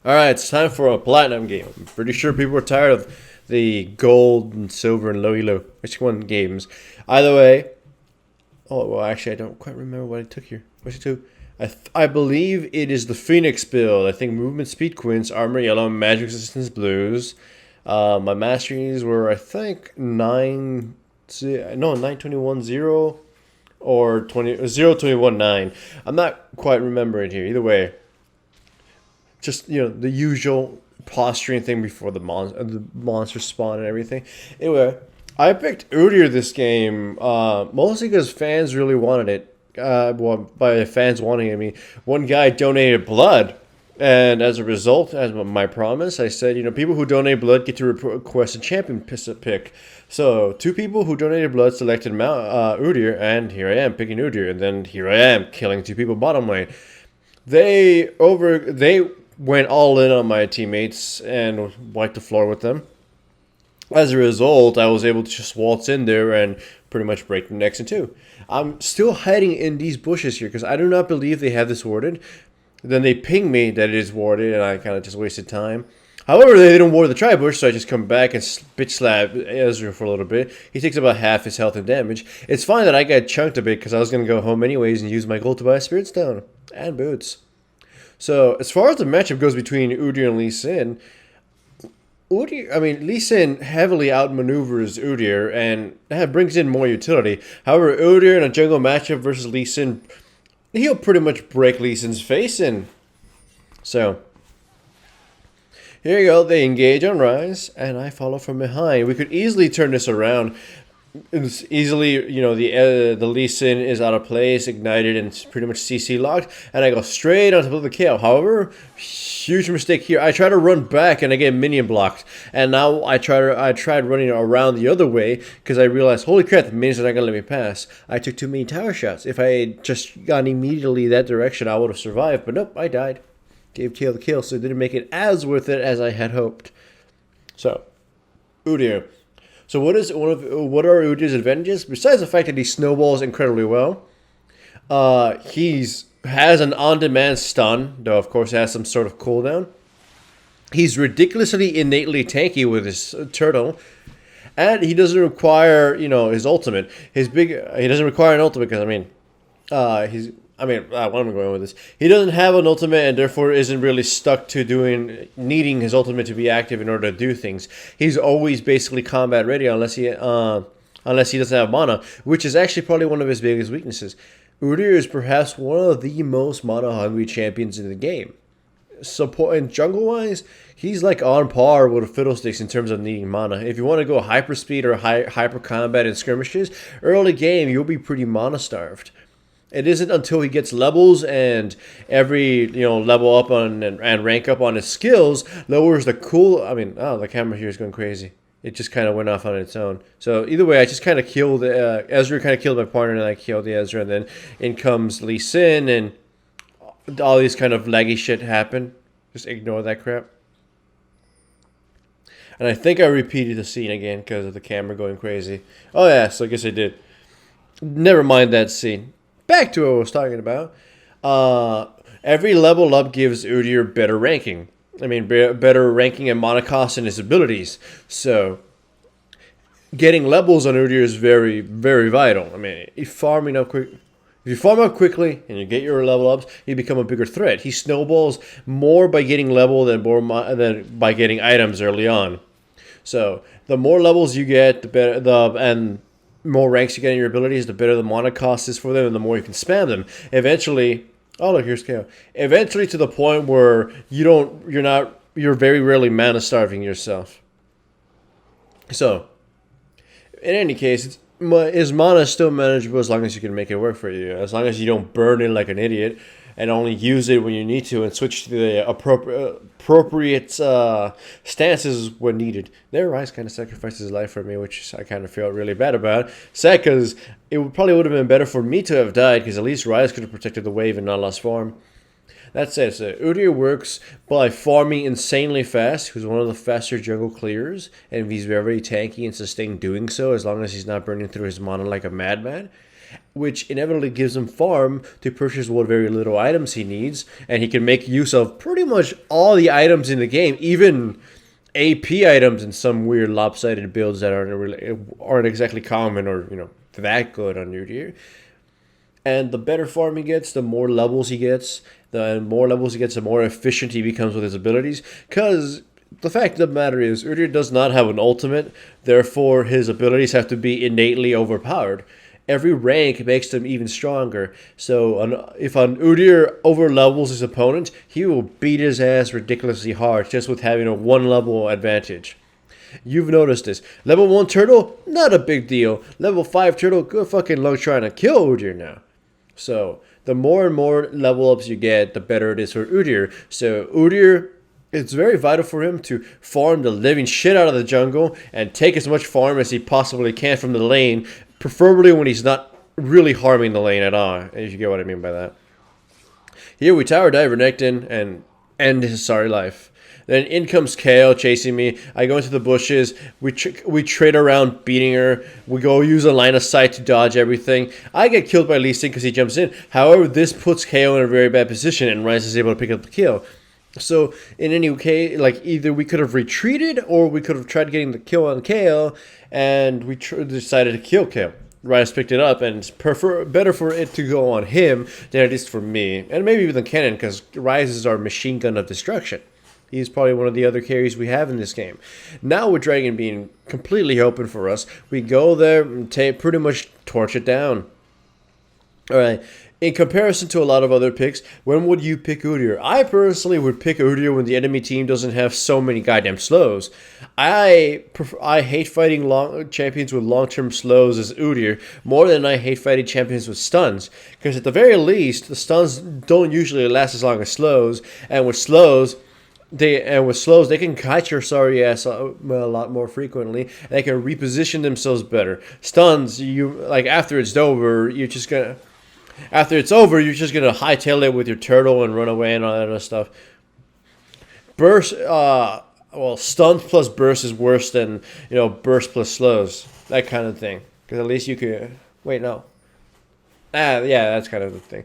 Alright, it's time for a platinum game. I'm pretty sure people are tired of the gold and silver and low elo. Which one games? Either way, oh well, actually I don't quite remember what I took here. What's it to? I believe it is the Phoenix build. I think movement speed quints, armor yellow, magic resistance blues. My masteries were I think 921 0 or 021 9. I'm not quite remembering here. Either way, just the usual posturing thing before the monster spawn and everything. Anyway, I picked Udyr this game mostly because fans really wanted it. Well, by fans wanting it, I mean one guy donated blood, and as a result, as my promise, I said, people who donate blood get to request a champion pick. So two people who donated blood selected Udyr, and here I am picking Udyr, and then here I am killing two people bottom lane. They went all in on my teammates and wiped the floor with them. As a result, I was able to just waltz in there and pretty much break them necks in two. I'm still hiding in these bushes here because I do not believe they have this warded. Then they ping me that it is warded, and I kind of just wasted time. However, they didn't ward the tri-bush, so I just come back and bitch slap Ezreal for a little bit. He takes about half his health and damage. It's fine that I got chunked a bit because I was going to go home anyways and use my gold to buy a Spirit Stone and boots. So, as far as the matchup goes between Udyr and Lee Sin, Lee Sin heavily outmaneuvers Udyr, and that brings in more utility. However, Udyr in a jungle matchup versus Lee Sin, he'll pretty much break Lee Sin's face in. So, here you go. They engage on Rise, and I follow from behind. We could easily turn this around. It's easily, the Lee Sin is out of place, ignited, and pretty much CC locked, and I go straight on top of the KO. However, huge mistake here. I try to run back, and I get minion blocked, and now I tried running around the other way because I realized, holy crap, the minions are not gonna let me pass. I took too many tower shots. If I had just gone immediately that direction, I would have survived. But nope, I died. Gave Tail the kill, so it didn't make it as worth it as I had hoped. So, Udyr. So what are Udyr's advantages? Besides the fact that he snowballs incredibly well, has an on-demand stun, though of course it has some sort of cooldown. He's ridiculously innately tanky with his turtle, and he doesn't require his ultimate. He doesn't require an ultimate because what am I going with this? He doesn't have an ultimate and therefore isn't really stuck to needing his ultimate to be active in order to do things. He's always basically combat ready unless he doesn't have mana, which is actually probably one of his biggest weaknesses. Udyr is perhaps one of the most mana hungry champions in the game. Support and jungle wise, he's like on par with Fiddlesticks in terms of needing mana. If you want to go hyper speed or hyper combat in skirmishes, early game you'll be pretty mana starved. It isn't until he gets levels and every level up on and rank up on his skills lowers the the camera here is going crazy. It just kind of went off on its own. So either way, I just kind of killed Ezra. Kind of killed my partner, and I killed the Ezra. And then in comes Lee Sin, and all these kind of laggy shit happen. Just ignore that crap. And I think I repeated the scene again because of the camera going crazy. Oh yeah, so I guess I did. Never mind that scene. Back to what I was talking about. Every level up gives Udyr better ranking. Better ranking and mana cost in his abilities. So, getting levels on Udyr is very, very vital. If you farm up quickly and you get your level ups, you become a bigger threat. He snowballs more by getting level than by getting items early on. So, the more levels you get, the better and more ranks you get in your abilities, the better the mana cost is for them, and the more you can spam them. Eventually, oh look, here's KO. Eventually, to the point where you're very rarely mana starving yourself. So, in any case, his mana is still manageable as long as you can make it work for you. As long as you don't burn it like an idiot and only use it when you need to and switch to the appropriate stances when needed. Their Rise kind of sacrificed his life for me, which I kind of felt really bad about. Sad because probably would have been better for me to have died because at least Rise could have protected the wave and not lost farm. That said, so Udyr works by farming insanely fast. He's one of the faster jungle clearers, and he's very tanky and sustained doing so as long as he's not burning through his mana like a madman. which inevitably gives him farm to purchase what very little items he needs, and he can make use of pretty much all the items in the game, even AP items in some weird lopsided builds that aren't exactly common or that good on Udyr. And the better farm he gets, the more levels he gets. The more levels he gets, the more efficient he becomes with his abilities. Because the fact of the matter is, Udyr does not have an ultimate, therefore his abilities have to be innately overpowered. Every rank makes them even stronger. So if an Udyr overlevels his opponent, he will beat his ass ridiculously hard just with having a 1-level advantage. You've noticed this. Level 1 turtle, not a big deal. Level 5 turtle, good fucking luck trying to kill Udyr now. So the more and more level ups you get, the better it is for Udyr. So Udyr, it's very vital for him to farm the living shit out of the jungle and take as much farm as he possibly can from the lane, preferably when he's not really harming the lane at all, if you get what I mean by that. Here we tower dive Renekton and end his sorry life. Then in comes Kayle chasing me. I go into the bushes. We trade around beating her. We go use a line of sight to dodge everything. I get killed by Lee Sin because he jumps in. However, this puts Kayle in a very bad position, and Ryze is able to pick up the kill. So in any case, like either we could have retreated or we could have tried getting the kill on Kayle, and we decided to kill Kayle. Ryze picked it up, and it's better for it to go on him than it is for me, and maybe even Kennen, because Ryze is our machine gun of destruction. He's probably one of the other carries we have in this game. Now with Dragon being completely open for us, we go there and pretty much torch it down. Alright, in comparison to a lot of other picks, when would you pick Udyr? I personally would pick Udyr when the enemy team doesn't have so many goddamn slows. I hate fighting champions with long-term slows as Udyr more than I hate fighting champions with stuns. Because at the very least, the stuns don't usually last as long as slows, and with slows, they can kite your sorry ass a lot more frequently. And they can reposition themselves better. Stuns, after it's over, you're just gonna hightail it with your turtle and run away and all that other stuff. Burst, stuns plus burst is worse than burst plus slows, that kind of thing. Because at least you can wait. No, yeah, that's kind of the thing.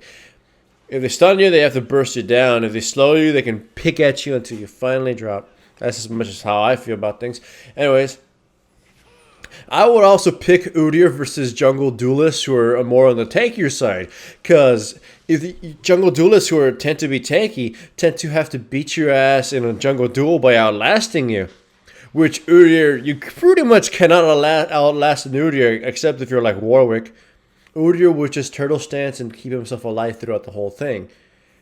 If they stun you, they have to burst you down. If they slow you, they can pick at you until you finally drop. That's as much as how I feel about things. Anyways, I would also pick Udyr versus jungle duelists who are more on the tankier side. Because if the jungle duelists who tend to be tanky tend to have to beat your ass in a jungle duel by outlasting you. Which Udyr, you pretty much cannot outlast an Udyr except if you're like Warwick. Udyr would just turtle stance and keep himself alive throughout the whole thing.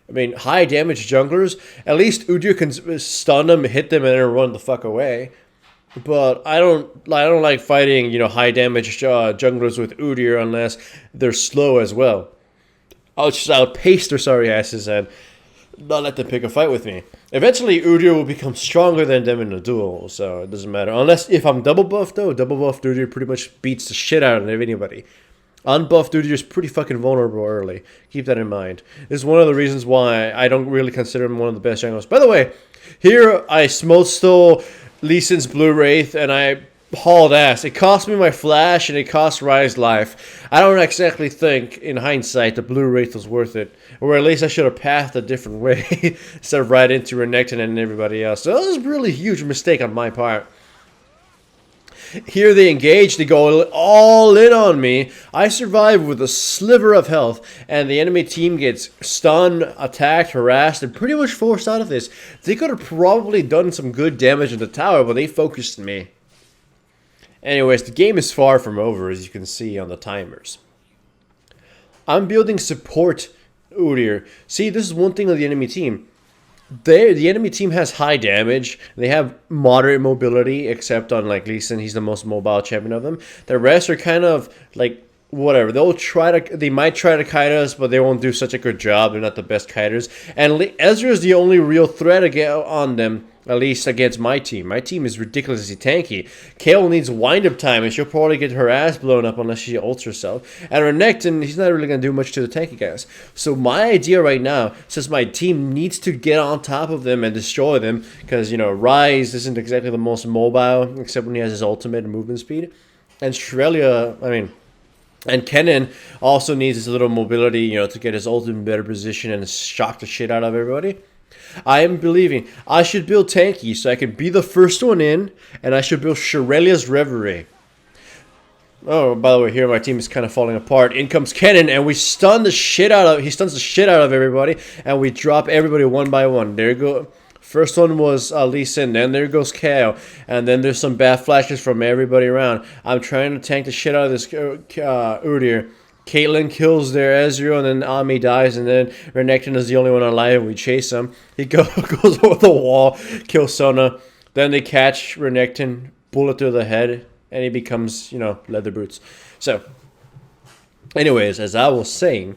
I mean, high damage junglers, at least Udyr can stun them, hit them, and then run the fuck away. But I don't like fighting, high damage junglers with Udyr unless they're slow as well. I'll just outpace their sorry asses and not let them pick a fight with me. Eventually, Udyr will become stronger than them in a duel, so it doesn't matter. Unless if I'm double buffed though, double buffed Udyr pretty much beats the shit out of anybody. Unbuffed Udyr is pretty fucking vulnerable early. Keep that in mind. This is one of the reasons why I don't really consider him one of the best junglers. By the way, here I smoke stole Lee Sin's Blue Wraith and I hauled ass. It cost me my flash and it cost Ryze life. I don't exactly think, in hindsight, the Blue Wraith was worth it. Or at least I should have pathed a different way instead of right into Renekton and everybody else. So that was a really huge mistake on my part. Here they engage, they go all in on me. I survive with a sliver of health, and the enemy team gets stunned, attacked, harassed, and pretty much forced out of this. They could have probably done some good damage in the tower, but they focused on me. Anyways, the game is far from over, as you can see on the timers. I'm building support Udyr. See, this is one thing of the enemy team. The enemy team has high damage. They have moderate mobility, except on Lee Sin. He's the most mobile champion of them. The rest are kind of whatever. They might try to kite us, but they won't do such a good job. They're not the best kiters. And Ezreal is the only real threat on them, at least against my team. My team is ridiculously tanky. Kayle needs wind-up time, and she'll probably get her ass blown up unless she ults herself. And Renekton, he's not really going to do much to the tanky guys. So my idea right now, since my team needs to get on top of them and destroy them, because, Ryze isn't exactly the most mobile, except when he has his ultimate and movement speed. And Shrelia, And Kennen also needs his little mobility, to get his ultimate in better position and shock the shit out of everybody. I am believing I should build tanky so I can be the first one in, and I should build Shirelia's Reverie. Oh, by the way, here my team is kind of falling apart. In comes Kennen, and he stuns the shit out of everybody, and we drop everybody one by one. There you go. First one was Lee Sin, then there goes KO, and then there's some bad flashes from everybody around. I'm trying to tank the shit out of this Udyr. Caitlyn kills their Ezreal, and then Ami dies, and then Renekton is the only one alive, and we chase him. He goes over the wall, kills Sona. Then they catch Renekton, bullet through the head, and he becomes, leather boots. So, anyways, as I was saying,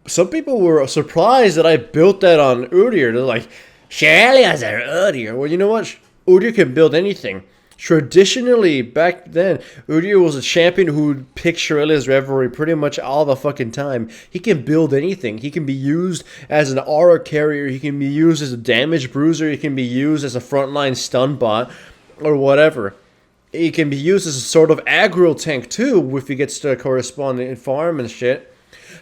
some people were surprised that I built that on Udyr. They're like, Shirelia's an Udyr. Well, you know what? Udyr can build anything. Traditionally, back then, Udyr was a champion who would pick Shirelia's Reverie pretty much all the fucking time. He can build anything. He can be used as an aura carrier. He can be used as a damage bruiser. He can be used as a frontline stun bot or whatever. He can be used as a sort of aggro tank too if he gets to corresponding farm and shit.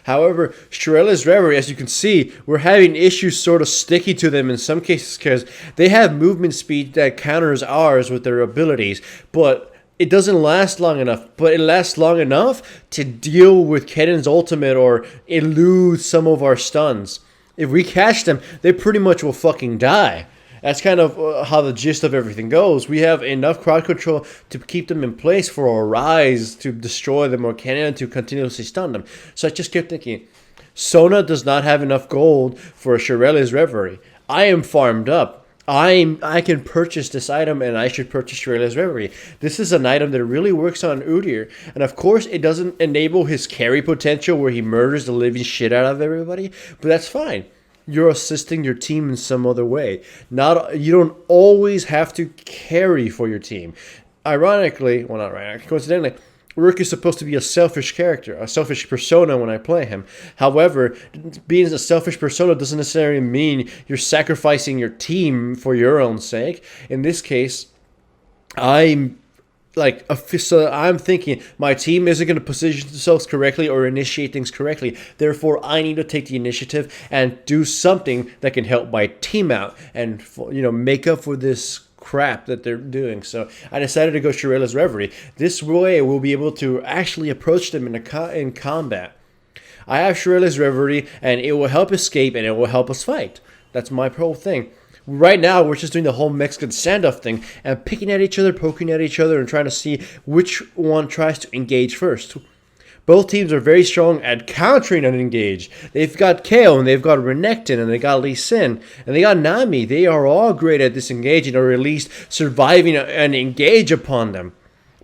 However, Shirelia's Reverie, as you can see, we're having issues sort of sticky to them in some cases because they have movement speed that counters ours with their abilities, but it doesn't last long enough. But it lasts long enough to deal with Kennen's ultimate or elude some of our stuns. If we catch them, they pretty much will fucking die. That's kind of how the gist of everything goes. We have enough crowd control to keep them in place for our Rise to destroy them or Kennen to continuously stun them. So I just kept thinking, Sona does not have enough gold for a Shirelia's Reverie. I am farmed up. I can purchase this item, and I should purchase Shirelia's Reverie. This is an item that really works on Udyr. And of course, it doesn't enable his carry potential where he murders the living shit out of everybody, but that's fine. You're assisting your team in some other way. You don't always have to carry for your team. Coincidentally, Rook is supposed to be a selfish character, a selfish persona when I play him. However, being a selfish persona doesn't necessarily mean you're sacrificing your team for your own sake. In this case, I'm thinking my team isn't going to position themselves correctly or initiate things correctly. Therefore, I need to take the initiative and do something that can help my team out and make up for this crap that they're doing. So I decided to go Shirelia's Reverie. This way, we'll be able to actually approach them in combat. I have Shirelia's Reverie, and it will help escape and it will help us fight. That's my whole thing. Right now, we're just doing the whole Mexican standoff thing and picking at each other, poking at each other, and trying to see which one tries to engage first. Both teams are very strong at countering and engage. They've got KO, and they've got Renekton, and they got Lee Sin, and they got Nami. They are all great at disengaging, or at least surviving and engage upon them.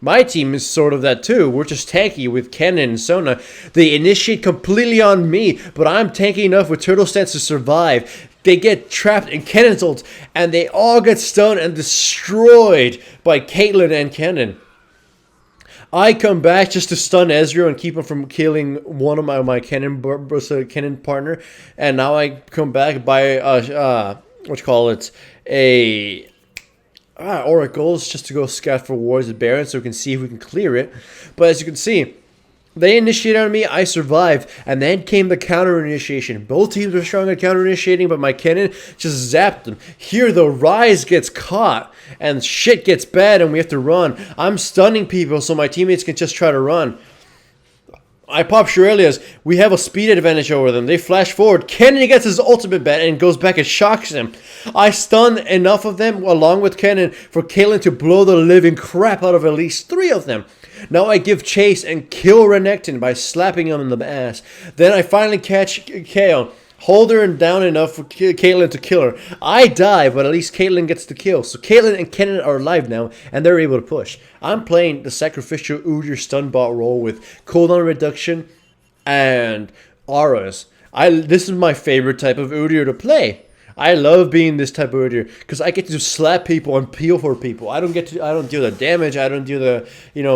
My team is sort of that too. We're just tanky with Kennen and Sona. They initiate completely on me, but I'm tanky enough with Turtle Stance to survive. They get trapped in Kennen's ult, and they all get stunned and destroyed by Caitlyn and Kennen. I come back just to stun Ezreal and keep him from killing one of my Kennen partner, and now I come back by Aura goals just to go scout for Warriors of Baron so we can see if we can clear it. But as you can see, they initiated on me, I survived, and then came the counter initiation. Both teams were strong at counter initiating, but my Kennen just zapped them. Here the Rise gets caught, and shit gets bad, and we have to run. I'm stunning people so my teammates can just try to run. I pop Shirelia's. We have a speed advantage over them. They flash forward. Kennen gets his ultimate bat and goes back and shocks him. I stun enough of them along with Kennen for Caitlyn to blow the living crap out of at least 3 of them. Now I give chase and kill Renekton by slapping him in the ass. Then I finally catch KO. Hold her down enough for Caitlyn to kill her. I die, but at least Caitlyn gets the kill. So Caitlyn and Kennen are alive now, and they're able to push. I'm playing the Sacrificial Udyr stun bot role with cooldown reduction and auras. This is my favorite type of Udyr to play. I love being this type of Udyr because I get to slap people and peel for people. I don't do the damage. I don't do the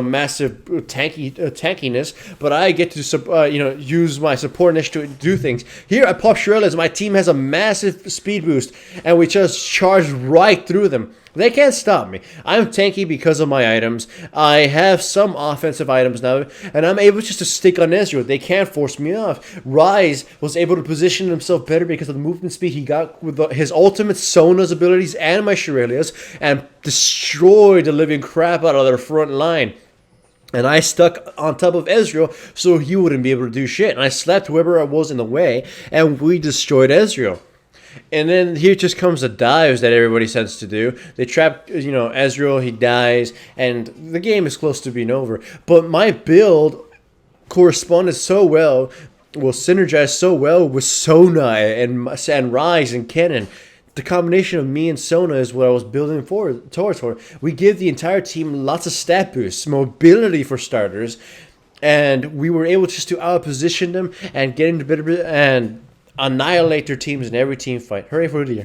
massive tankiness. But I get to use my support niche to do things. Here I pop Shirelia's. My team has a massive speed boost, and we just charge right through them. They can't stop me. I'm tanky because of my items. I have some offensive items now, and I'm able just to stick on Ezreal. They can't force me off. Rise was able to position himself better because of the movement speed he got with his ultimate Sona's abilities and my Shurelya's, and destroyed the living crap out of their front line. And I stuck on top of Ezreal so he wouldn't be able to do shit. And I slapped whoever was in the way, and we destroyed Ezreal. And then here just comes the dives that everybody tends to do. They trap, Ezreal, he dies, and the game is close to being over. But my build corresponded so well, synergized so well with Sona and Rise and Kennen. The combination of me and Sona is what I was building towards. We give the entire team lots of stat boosts, mobility for starters, and we were able just to outposition them and get into better and annihilate their teams in every team fight. Hooray for Udyr.